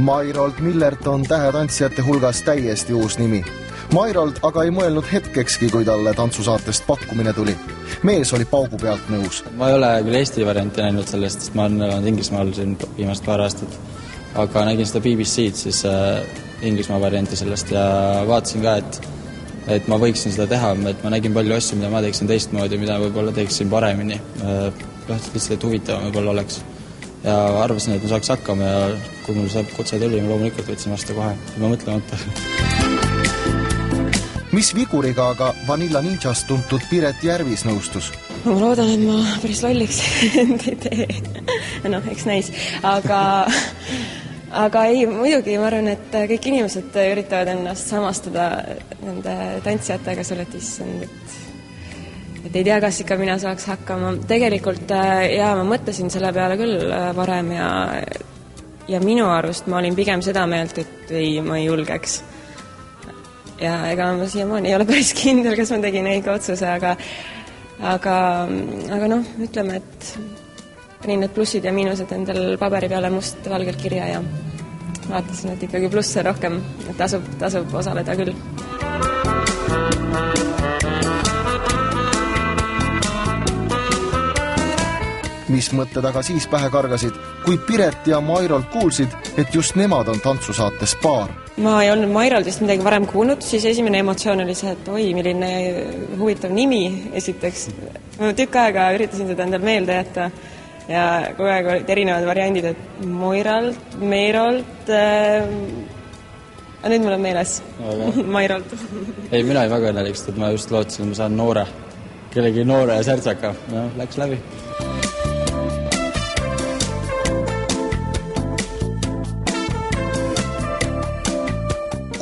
Mairold Millert on tähetantsijate hulgas täiesti uus nimi. Mairold aga ei mõelnud hetkekski, kui talle tantsusaatest pakkumine tuli. Mees oli paugu pealt nõus. Ma ei ole küll Eesti varianti näinud sellest, sest ma olen elanud Inglismaal siin viimast paar aastat. Aga nägin seda BBC-d, siis Inglismaa varianti sellest ja vaatasin ka, et ma võiksin seda teha, et ma nägin palju asju, mida ma teeksin teistmoodi, mida võib-olla teeksin paremini. Lihtsalt huvitavam võib-olla oleks. Ja arvasin, et ma saaks hakkama ja kui mul saab kutse tuli, ma loomulikult võtsin vastu kohe. Ma mõtlemata. Mis viguriga aga Vanilla Ninjast tuntud Piret Järvis nõustus? Ma loodan, et ma päris lolliks ei tee. Eks näis. Aga ei, muidugi ma arvan, et kõik inimesed üritavad ennast samastada nende tantsijatega sellest issand, et ei tea, kas ikka mina saaks hakkama. Tegelikult ma mõtlesin selle peale küll varem ja minu arust ma olin pigem seda meelt, et ma ei julgeks. Ja ega ma siiamaani ei ole päris kindel, kas ma tegin õige otsuse, aga ütleme, et panin need plussid ja miinused endal paberi peale must valgelt kirja ja vaatasin, et ikkagi plusse rohkem, et tasub osaleda küll. Mis mõtted aga siis pähe kargasid, kui Piret ja Mairold kuulsid, et just nemad on tantsusaates paar? Ma ei olnud Mairoldist midagi varem kuulnud, siis esimene emotsioon oli see, et oi, milline huvitav nimi esiteks. Ma tükk aega üritasin seda endal meelde jätta ja kogu aeg olid erinevad variandid, et Mairold, nüüd mul on meeles. Mairold. Ei, mina ei väga õnnelik, et ma just lootsin, et ma saan noore. Kellegi noore ja särtsaka. Läks läbi.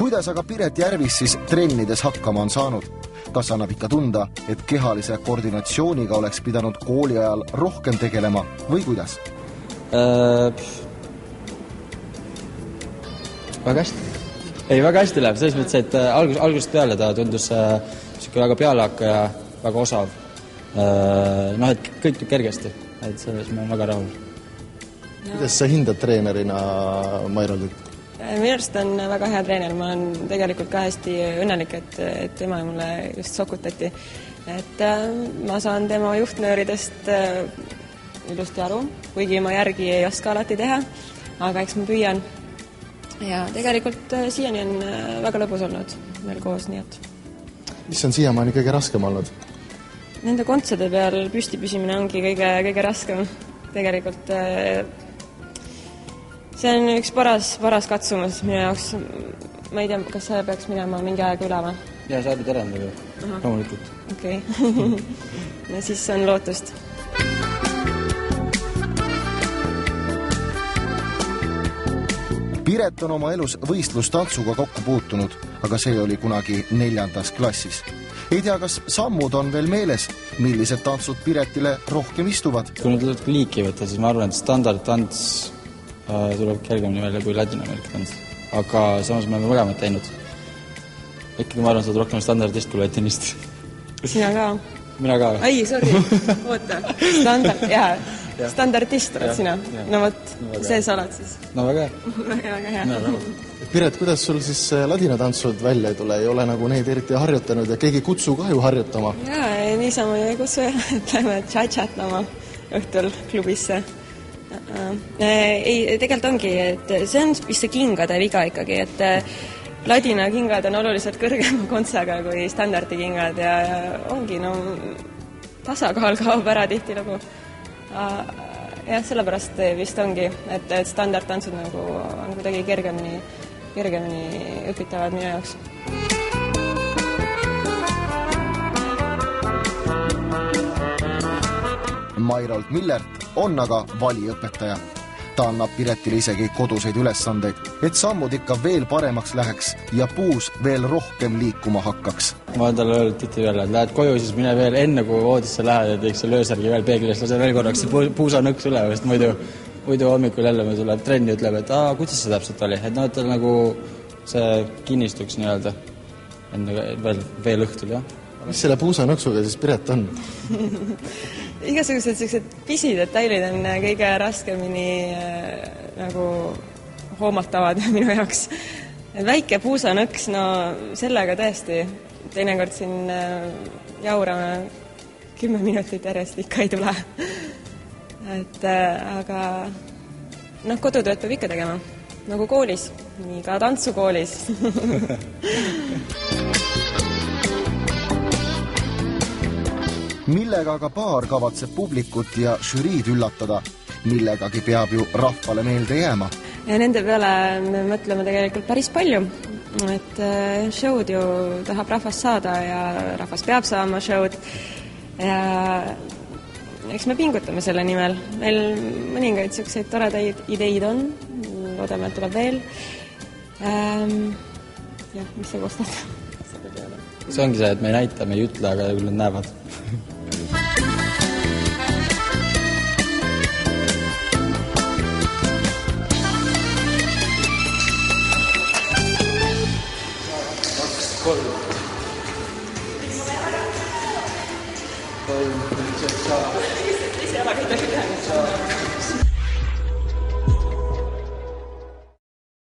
Kuidas aga Piret Järvis siis trennides hakkama on saanud? Kas annab ikka tunda, et kehalise koordinatsiooniga oleks pidanud kooli ajal rohkem tegelema või kuidas? Väga hästi. Ei, väga hästi läheb. Selles mõttes, et algusest peale ta tundus väga pealehakka ja väga osav. Et kõik kergesti. Et selles ma olen väga rahul. Kuidas sa hindad treenerina Mairoldit? Minu arust on väga hea treener, ma olen tegelikult ka hästi õnnelik, et tema mulle just sokutati. Et ma saan tema juhtnööridest ilusti aru, kuigi ma järgi ei oska alati teha, aga eks ma püüan. Ja tegelikult siiani on väga lõbus olnud meil koos, nii et. Mis on siiamaani kõige raskem olnud? Nende kontsade peal püsti püsimine ongi kõige raskem. Tegelikult see on üks paras katsumus minu jaoks. Ma ei tea, kas see peaks minema mingi aega üle või? Ja, sa oled järendada. Loomulikult. Okei. Ja siis on lootust. Piret on oma elus võistlustantsuga kokku puutunud, aga see oli kunagi 4. klassis. Ei tea, kas sammud on veel meeles, millised tantsud Piretile rohkem istuvad? Kui nüüd liiki võtta, siis ma arvan, et standardtants tuleb kergemini välja kui Ladina-Ameerika tants. Aga samas me oleme mõlemad teinud. Ikkagi ma arvan, sa oled rohkem standardist kui latinist. Sina ka? Mina ka. Ai, sorry. Oota. Standardist oled sina. No võt, see sa oled siis. No väga hea. Väga hea. Piret, kuidas sul siis ladinatantsud välja ei tule? Ei ole nagu neid eriti harjutanud ja keegi kutsu ka ju harjutama? Jaa, niisama ei kutsu, et lähme tšatšatama õhtul klubisse. Ei, tegelikult ongi, et see on vist see kingade viga ikkagi, et ladina kingad on oluliselt kõrgema kontsaga kui standardi kingad ja ongi, tasakaal kaob ära tihti lugu. Jah, sellepärast vist ongi, et standardtantsud nagu on kuidagi kergemini õpitavad minu jaoks. Mairold Millert on aga valiõpetaja. Ta annab Piretile isegi koduseid ülesandeid, et sammud ikka veel paremaks läheks ja puus veel rohkem liikuma hakkaks. Ma olen talle öelnud tihti veel, et lähed koju, siis mine veel enne, kui voodisse lähed, et teeks selle öösärgi veel peeglist, lase veel korraks puusanõks üle, sest muidu hommikul jälle me tuleb trenni, ütleb, et kuidas see täpselt oli, et et nagu see kinnistuks nii-öelda veel õhtul, jah. Mis selle puusanõksuga siis Piret on? Igasugused sellised pisidetailid on kõige raskemini nagu hoomatavad minu jaoks. Väike puusanõks, no sellega tõesti teinekord siin jaurame 10 minutit järjest ikka ei tule. Aga kodutööd peab ikka tegema, nagu koolis, nii ka tantsukoolis. Millega aga paar kavatseb publikut ja žüriid üllatada, millegagi peab ju rahvale meelde jääma. Ja nende peale me mõtleme tegelikult päris palju, et show'd ju tahab rahvast saada ja rahvas peab saama show'd ja eks me pingutame selle nimel. Meil mõningaid selliseid toredaid ideid on, loodame, et tuleb veel. Jah, mis sa kostad? See ongi see, et me ei näita, me ei ütle, aga küll nad näevad.